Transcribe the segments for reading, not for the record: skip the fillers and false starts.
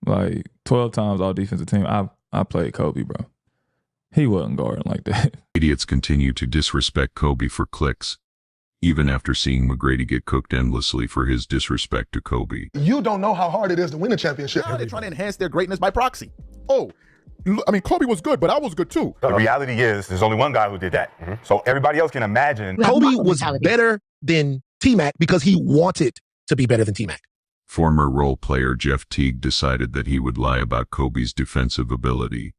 Like 12 times all defensive team. I played Kobe, bro. He wasn't guarding like that. Idiots continue to disrespect Kobe for clicks, even after seeing McGrady get cooked endlessly for his disrespect to Kobe. You don't know how hard it is to win a championship. Now they're trying to enhance their greatness by proxy. Oh, I mean, Kobe was good, but I was good too. The reality is, there's only one guy who did that. So everybody else can imagine. Kobe was better than T-Mac because he wanted to be better than T-Mac. Former role player Jeff Teague decided that he would lie about Kobe's defensive ability.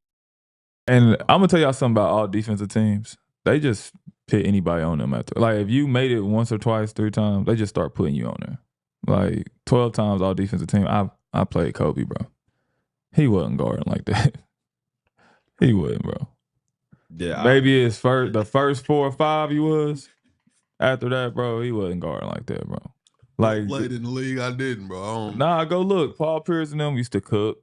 And I'm gonna tell y'all something about all defensive teams. They just put anybody on them after. Like if you made it once or twice, 3 times, they just start putting you on there. Like 12 times all defensive team. I played Kobe, bro. He wasn't guarding like that. He wasn't, bro. Yeah. Maybe the first 4 or 5 he was. After that, bro, he wasn't guarding like that, bro. Like played in the league, I didn't, bro. Nah, go look. Paul Pierce and them used to cook.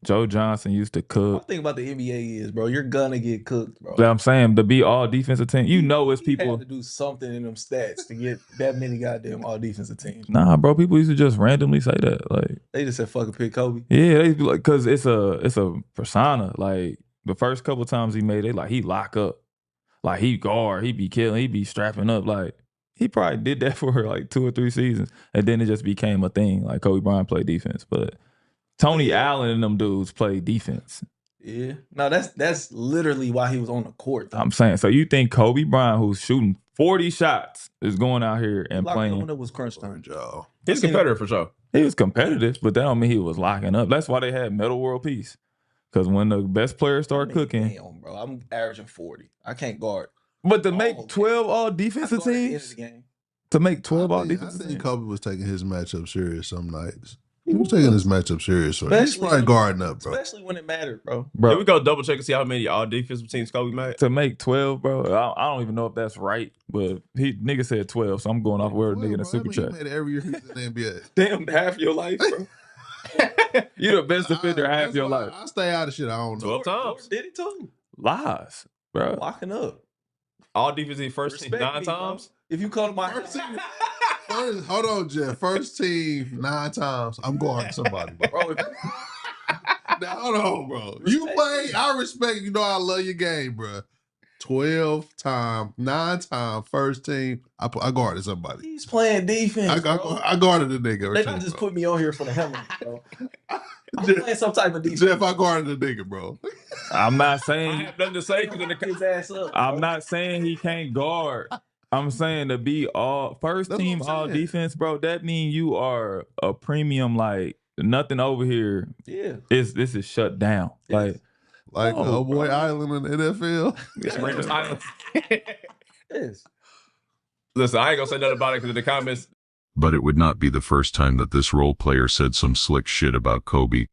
Joe Johnson used to cook. The thing about the NBA is, bro, you're gonna get cooked, bro. But I'm saying to be all defensive team, you know it's people. You had to do something in them stats to get that many goddamn all defensive teams. Nah, bro, people used to just randomly say that. Like they just said fucking pick Kobe. Yeah, they like because it's a persona. Like the first couple times he made it, like he lock up, like he guard, he be killing, he be strapping up. Like he probably did that for like 2 or 3 seasons, and then it just became a thing. Like Kobe Bryant played defense, but Tony Allen and them dudes play defense. Yeah. No, that's literally why he was on the court, though. I'm saying, so you think Kobe Bryant, who's shooting 40 shots, is going out here and playing? When it was crunch time, Joe. He's a competitor for sure. He was competitive, but that don't mean he was locking up. That's why they had Metal World Peace. Because when the best players start cooking. Damn, bro. I'm averaging 40. I can't guard. But to make 12 all defensive teams? To make 12 all defensive teams? I think Kobe was taking his matchup serious some nights. He was taking his matchup serious. So he's probably guarding up, bro. Especially when it mattered, bro. Can we go double check and see how many all defensive teams Kobe made? To make 12, bro, I don't even know if that's right, but nigga said 12, so I'm going off word nigga in the super chat. He made every year in the NBA. Damn, half your life, bro. You the best defender half your life. I stay out of shit. I don't know. 12 times. Did he too? Lies, bro. Locking up. All defensive first team 9 times. If you come to my hold on, Jeff. First team 9 times. I'm guarding somebody, bro. Now, hold on, bro. You play. I respect. You know I love your game, bro. 12 times, 9 times, first team. I guarded somebody. He's playing defense. I guarded the nigga. They not just put me on here for the helmet, bro. I'm playing some type of defense. Jeff, I guarded the nigga, bro. I'm not saying. I have nothing to say because his ass up. I'm not saying he can't guard. I'm saying to be all first team all defense, bro. That means you are a premium. Like nothing over here. Yeah, this is shut down. Like oh boy, Island in the NFL. Rangers Island. Yes. Listen, I ain't gonna say nothing about it because in the comments. But it would not be the first time that this role player said some slick shit about Kobe.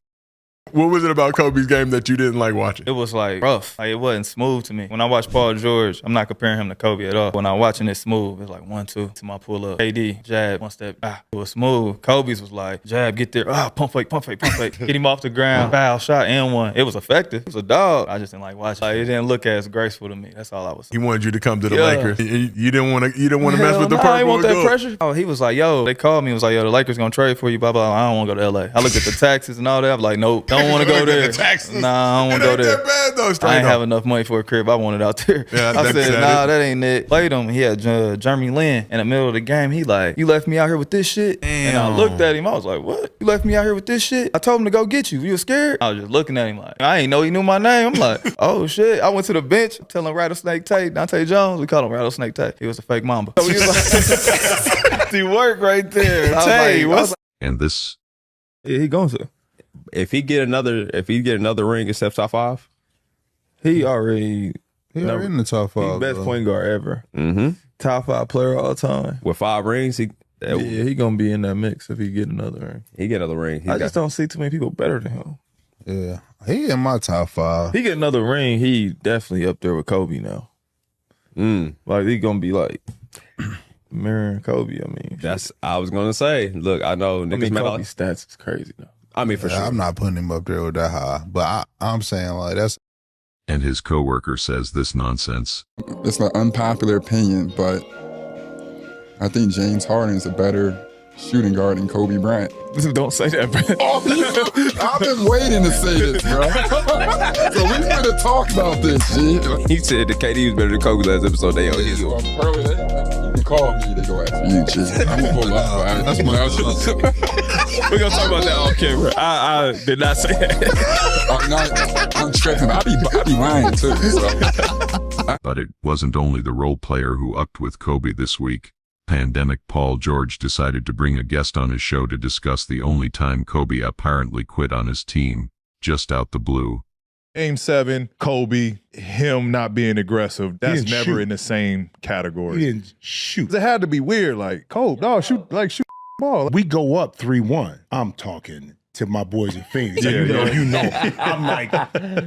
What was it about Kobe's game that you didn't like watching? It was like rough. Like it wasn't smooth to me. When I watch Paul George, I'm not comparing him to Kobe at all. When I'm watching it smooth, it's like 1-2 to my pull up. AD, jab, one step, it was smooth. Kobe's was like, jab, get there, pump fake, get him off the ground, foul, shot, and one. It was effective. It was a dog. I just didn't like watching. Like, it didn't look as graceful to me. That's all I was saying. He wanted you to come to the Lakers. You didn't want to mess with the purple. I didn't want that pressure. Oh, he was like, yo, they called me. He was like, yo, the Lakers gonna trade for you, blah, blah, blah. I don't want to go to LA. I looked at the taxes and all that. I'm like, nope, don't want to go there. Taxes. Nah, I don't want to go there. That bad, though, I ain't have enough money for a crib. I wanted out there. Yeah, I said, nah, that ain't it. Played him. He had Jeremy Lin in the middle of the game. He like, you left me out here with this shit? Damn. And I looked at him. I was like, what? You left me out here with this shit? I told him to go get you. You was scared? I was just looking at him like, I ain't know he knew my name. I'm like, oh shit. I went to the bench telling Rattlesnake Tate, Dante Jones, we call him Rattlesnake Tate. He was a fake Mamba. So he was like, he worked right there. Tay, what's And this. Yeah, he going to. If he get another ring, except top 5, he already in the top 5. He's best point guard ever. Mm-hmm. Top 5 player all time. With 5 rings, he gonna be in that mix if he get another ring. He get another ring. I just don't see too many people better than him. Yeah, he in my top 5. He get another ring, he definitely up there with Kobe now. Like he gonna be like mirroring Kobe. I mean, I was gonna say. Look, I know niggas. Kobe's stats is crazy though. I mean, for sure. I'm not putting him up there with that high, but I'm saying like that's. And his coworker says this nonsense. It's an unpopular opinion, but I think James Harden is a better shooting guard in Kobe Bryant. Don't say that, bro. I've been waiting to say this, bro. So we finna talk about this shit. He said that KD was better than Kobe last episode. They on his one. You call me, they go after you, G. I'm gonna pull up. That's my We're gonna talk about that on camera. I did not say that. I'm tripping. I be lying too. So. But it wasn't only the role player who upped with Kobe this week. Pandemic Paul George decided to bring a guest on his show to discuss the only time Kobe apparently quit on his team, just out the blue. Game 7, Kobe, him not being aggressive, that's didn't never shoot. in the same category. He didn't shoot. It had to be weird, like, Kobe, no, shoot ball. We go up 3-1. I'm talking to my boys in Phoenix. Yeah, you know. I'm like,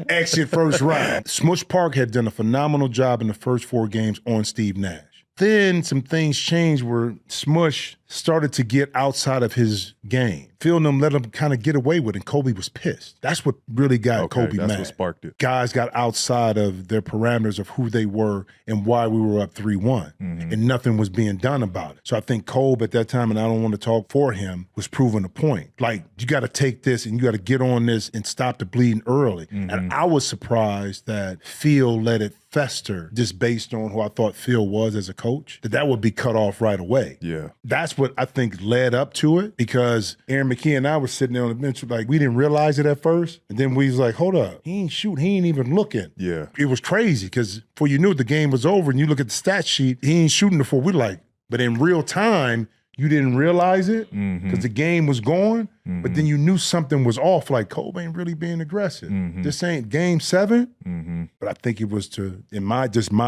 exit first round. Smush Park had done a phenomenal job in the first 4 games on Steve Nash. Then some things changed where Smush started to get outside of his game. Phil and them let him kind of get away with it, and Kobe was pissed. That's what really got Kobe that's mad. what sparked it. Guys got outside of their parameters of who they were and why we were up 3-1, and nothing was being done about it. So I think Kobe at that time, and I don't want to talk for him, was proving a point. Like, you got to take this and you got to get on this and stop the bleeding early. And I was surprised that Phil let it fester just based on who I thought Phil was as a coach, that would be cut off right away. Yeah. That's what I think led up to it, because Aaron McKee and I were sitting there on the bench, like, we didn't realize it at first. And then we was like, hold up, he ain't shooting, he ain't even looking. Yeah. It was crazy, because before you knew it, the game was over, and you look at the stat sheet, he ain't shooting before. We're like, but in real time, you didn't realize it because the game was going, but then you knew something was off, like Kobe ain't really being aggressive. This ain't game 7, but I think it was in my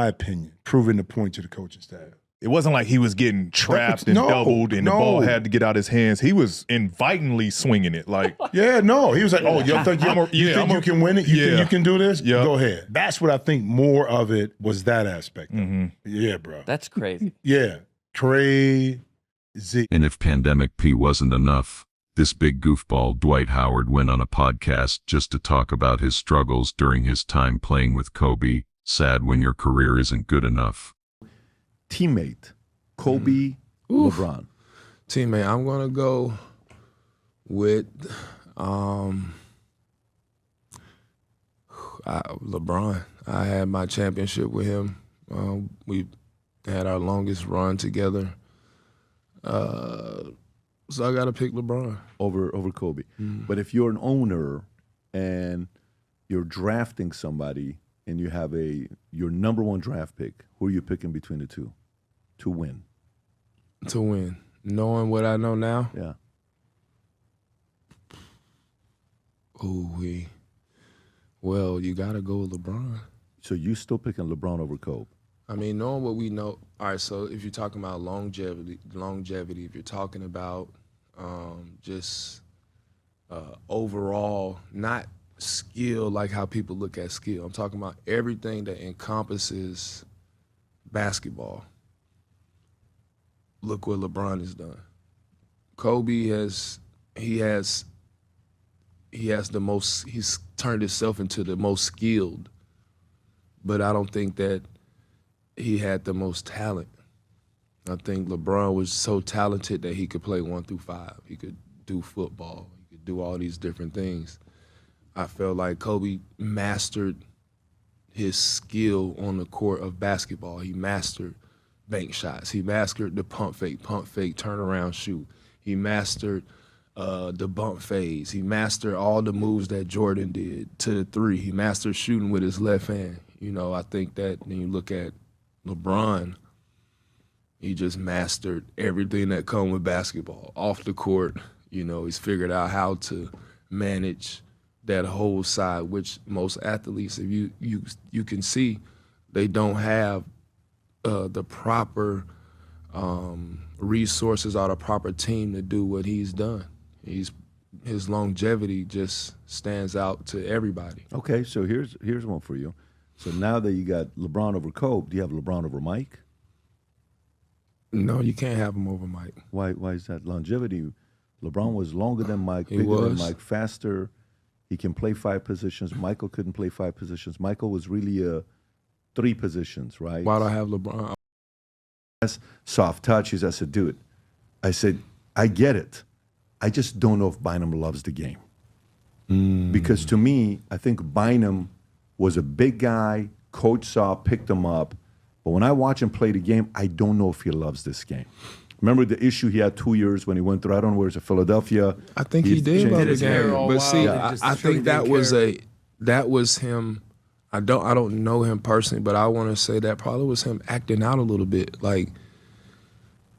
opinion, proving the point to the coaching staff. It wasn't like he was getting trapped and doubled and the ball had to get out his hands. He was invitingly swinging it. Like, he was like, oh, you think you can win it? You think you can do this? Go ahead. That's what I think more of it was, that aspect of it. Yeah, bro. That's crazy. Yeah, crazy. And if Pandemic P wasn't enough, this big goofball Dwight Howard went on a podcast just to talk about his struggles during his time playing with Kobe. Sad when your career isn't good enough. Teammate, Kobe, LeBron. Teammate, I'm gonna go with LeBron. I had my championship with him. We had our longest run together. So I gotta pick LeBron over Kobe. But if you're an owner and you're drafting somebody and you have your number 1 draft pick, who are you picking between the two to win? To win, knowing what I know now. Yeah. Well, you gotta go with LeBron. So you still picking LeBron over Kobe? I mean, knowing what we know. All right, so if you're talking about longevity, if you're talking about just overall, not skill like how people look at skill. I'm talking about everything that encompasses basketball. Look what LeBron has done. Kobe he's turned himself into the most skilled, but I don't think that he had the most talent. I think LeBron was so talented that he could play 1 through 5. He could do football. He could do all these different things. I felt like Kobe mastered his skill on the court of basketball. He mastered bank shots. He mastered the pump fake, turn around, shoot. He mastered the bump phase. He mastered all the moves that Jordan did to the 3. He mastered shooting with his left hand. You know, I think that when you look at LeBron, he just mastered everything that comes with basketball. Off the court, you know, he's figured out how to manage that whole side, which most athletes, if you can see, they don't have the proper resources or the proper team to do what he's done. His longevity just stands out to everybody. Okay, so here's one for you. So now that you got LeBron over Kobe, do you have LeBron over Mike? No, you can't have him over Mike. Why is that? Longevity. LeBron was longer than Mike, He bigger than was. Mike, faster. He can play 5 positions. Michael couldn't play 5 positions. Michael was really 3 positions, right? Why do I have LeBron? That's soft touches. I said, dude, I I get it. I just don't know if Bynum loves the game. Because to me, I think Bynum was a big guy, coach saw, picked him up. But when I watch him play the game, I don't know if he loves this game. Remember the issue he had 2 years when he went through, I don't know where it's Philadelphia. I think he did love the his game. hair. But see, Yeah. I think that was him. I don't know him personally, but I want to say that probably was him acting out a little bit. Like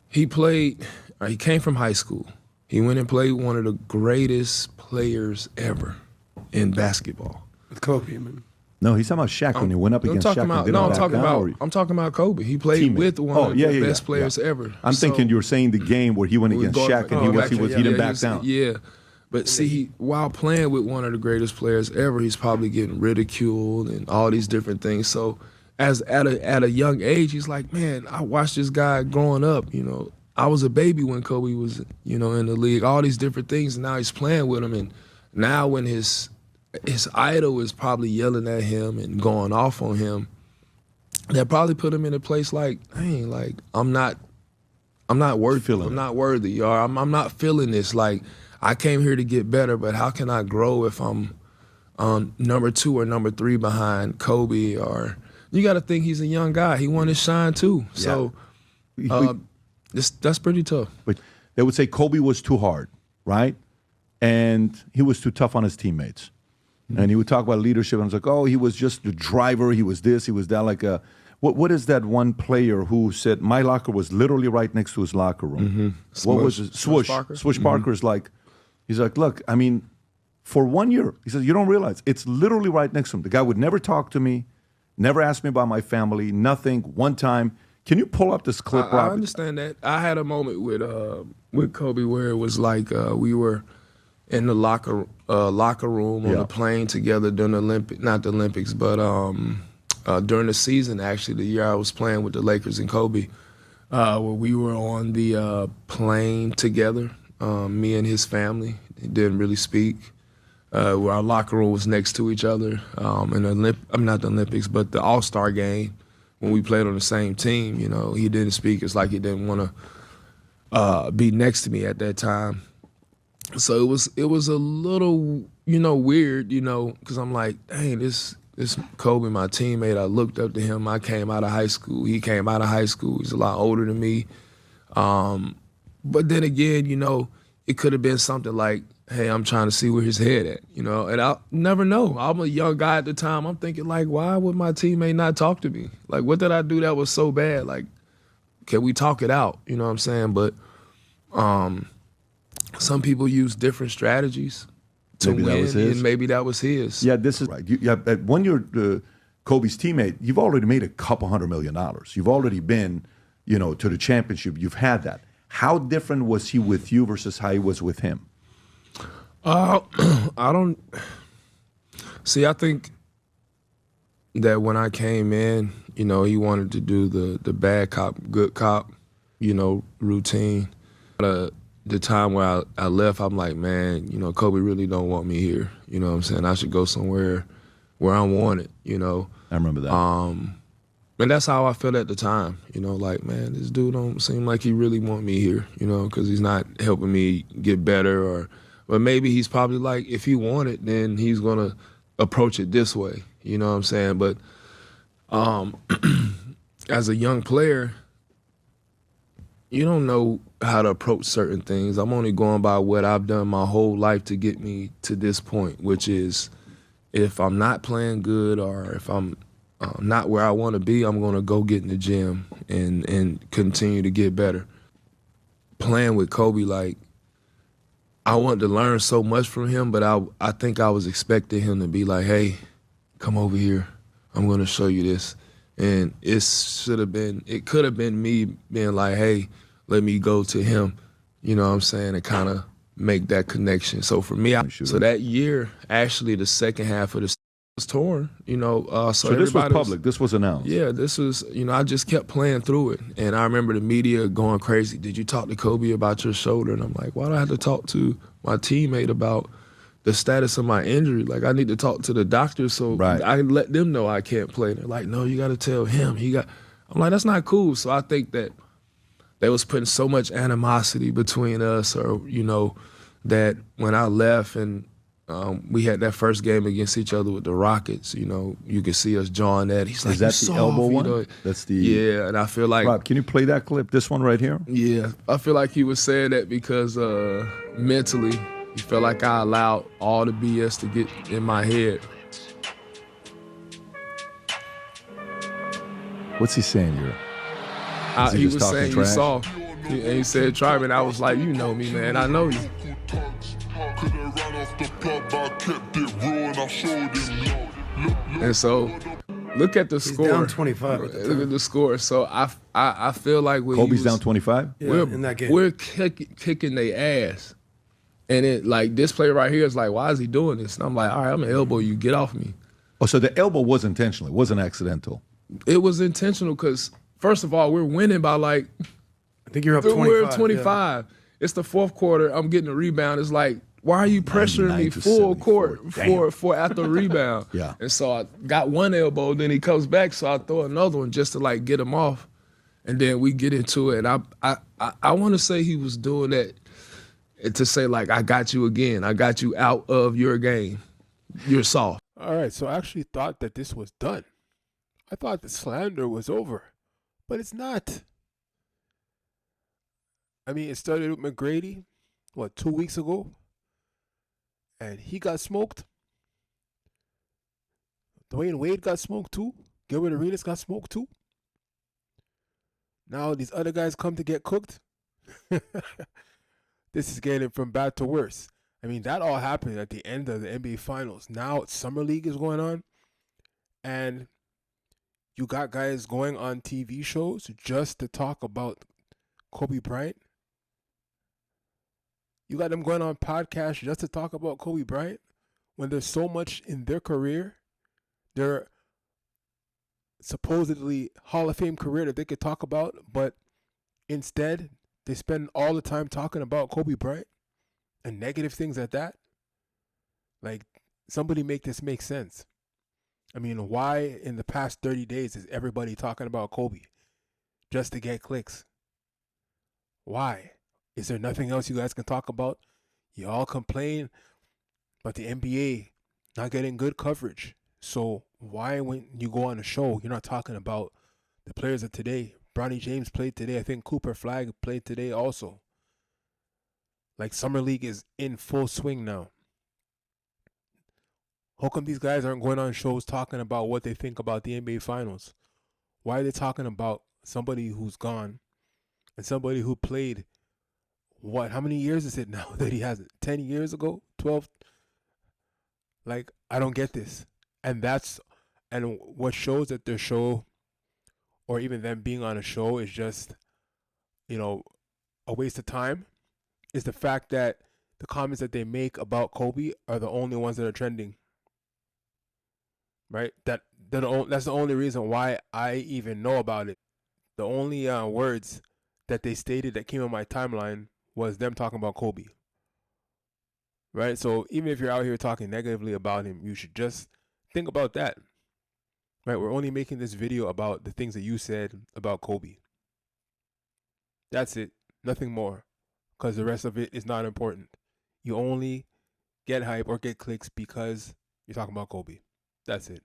he came from high school. He went and played one of the greatest players ever in basketball. With Kobe, man. No, he's talking about Shaq when he went up against Shaq. I'm talking about Kobe. He played with one of the best players ever. I'm thinking you were saying the game where he went against Shaq and he didn't back down. Yeah. But see, while playing with one of the greatest players ever, he's probably getting ridiculed and all these different things. So at a young age, he's like, man, I watched this guy growing up, I was a baby when Kobe was, in the league, all these different things, and now he's playing with him. And now when his idol is probably yelling at him and going off on him, that probably put him in a place like, dang, like I'm not worthy, I'm not worthy, or I'm not feeling this. Like I came here to get better, but how can I grow if I'm number 2 or number 3 behind Kobe? Or you got to think he's a young guy. He wanted to shine too. So that's pretty tough. But they would say Kobe was too hard, right? And he was too tough on his teammates. And he would talk about leadership, and I was like, oh, he was just the driver, he was this, he was that. Like, what is that one player who said, my locker was literally right next to his locker room? What was it? Swoosh Parker. Swoosh Parker's like, he's like, look, I mean, for 1 year, he says, you don't realize, it's literally right next to him. The guy would never talk to me, never ask me about my family, nothing. One time, can you pull up this clip, I understand that. I had a moment with Kobe where it was like we were in the locker room on the plane together during not the Olympics, but during the season, actually, the year I was playing with the Lakers and Kobe, where we were on the plane together, me and his family. He didn't really speak. Where our locker room was next to each other. Not the Olympics, but the All-Star game, when we played on the same team, he didn't speak. It's like he didn't want to be next to me at that time. So it was a little, weird, because I'm like, dang, this Kobe, my teammate, I looked up to him. I came out of high school. He came out of high school. He's a lot older than me. But then again, it could have been something like, hey, I'm trying to see where his head at, and I'll never know. I'm a young guy at the time. I'm thinking, like, why would my teammate not talk to me? Like, what did I do that was so bad? Like, can we talk it out? You know what I'm saying? But some people use different strategies to win, and maybe that was his. Yeah, this is right. When you're Kobe's teammate, you've already made a couple $100 million. You've already been, to the championship. You've had that. How different was he with you versus how he was with him? I think that when I came in, he wanted to do the bad cop, good cop, routine. The time where I left, I'm like, man, Kobe really don't want me here. You know what I'm saying? I should go somewhere where I'm wanted, I remember that. And that's how I felt at the time, like, man, this dude don't seem like he really want me here, because he's not helping me get better. But maybe he's probably like, if he want it, then he's going to approach it this way, you know what I'm saying? But as a young player, you don't know how to approach certain things. I'm only going by what I've done my whole life to get me to this point, which is if I'm not playing good or if I'm not where I want to be, I'm going to go get in the gym and continue to get better. Playing with Kobe, like, I wanted to learn so much from him, but I think I was expecting him to be like, hey, come over here. I'm going to show you this. And it could have been me being like, hey, let me go to him, you know what I'm saying, and kind of make that connection. So for me, so that year, actually the second half of the was torn, So this was public, this was announced. Yeah, this was, I just kept playing through it. And I remember the media going crazy. Did you talk to Kobe about your shoulder? And I'm like, why do I have to talk to my teammate about the status of my injury? Like, I need to talk to the doctor so I can let them know I can't play. And they're like, no, you got to tell him. I'm like, that's not cool. So I think that they was putting so much animosity between us, or that when I left and we had that first game against each other with the Rockets, you could see us jawing that. He's like, Is that the elbow one? That's the yeah, and I feel like Rob, can you play that clip? This one right here? Yeah, I feel like he was saying that because mentally, he felt like I allowed all the BS to get in my head. What's he saying here? He was saying you soft. And he said, try me. And I was like, you know me, man. I know you. And so, look at the score. Down 25. Look at the score. So I feel like Kobe's down 25. In that game. We're kicking their ass, and it like this play right here is like, why is he doing this? And I'm like, all right, I'm gonna elbow you. Get off me. Oh, so the elbow was intentional. It wasn't accidental. It was intentional because first of all, we're winning by like. I think you're up 25. We're 25. Yeah. It's the fourth quarter. I'm getting a rebound. It's like, why are you pressuring me full court for after a rebound? Yeah. And so I got one elbow, then he comes back, so I throw another one just to like get him off. And then we get into it. And I want to say he was doing that to say like, I got you again. I got you out of your game. You're soft. All right, so I actually thought that this was done. I thought the slander was over, but it's not. I mean, it started with McGrady, 2 weeks ago? And he got smoked. Dwayne Wade got smoked too. Gilbert Arenas got smoked too. Now these other guys come to get cooked. This is getting from bad to worse. I mean, that all happened at the end of the NBA Finals. Now Summer League is going on. And you got guys going on TV shows just to talk about Kobe Bryant. You got them going on podcasts just to talk about Kobe Bryant when there's so much in their career, their supposedly Hall of Fame career that they could talk about, but instead they spend all the time talking about Kobe Bryant and negative things at that. Like, somebody make this make sense. I mean, why in the past 30 days is everybody talking about Kobe just to get clicks? Why? Is there nothing else you guys can talk about? You all complain about the NBA not getting good coverage. So why, when you go on a show, you're not talking about the players of today? Bronny James played today. I think Cooper Flag played today also. Like, Summer League is in full swing now. How come these guys aren't going on shows talking about what they think about the NBA Finals? Why are they talking about somebody who's gone and somebody who played, how many years is it now that he has it? 10 years ago? 12? Like, I don't get this. And what shows that their show, or even them being on a show, is just, a waste of time, is the fact that the comments that they make about Kobe are the only ones that are trending. Right? That's the only reason why I even know about it. The only words that they stated that came on my timeline was them talking about Kobe. Right? So even if you're out here talking negatively about him, you should just think about that. Right? We're only making this video about the things that you said about Kobe. That's it. Nothing more. Because the rest of it is not important. You only get hype or get clicks because you're talking about Kobe. That's it.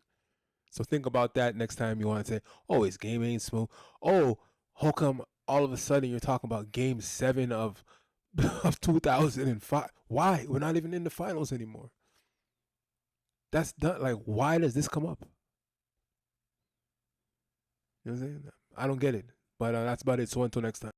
So think about that next time you want to say, oh, his game ain't smooth. Oh, how come all of a sudden you're talking about Game 7 of 2005? Why? We're not even in the finals anymore. That's done. Like, why does this come up? You know what I'm saying? I don't get it. But that's about it. So until next time.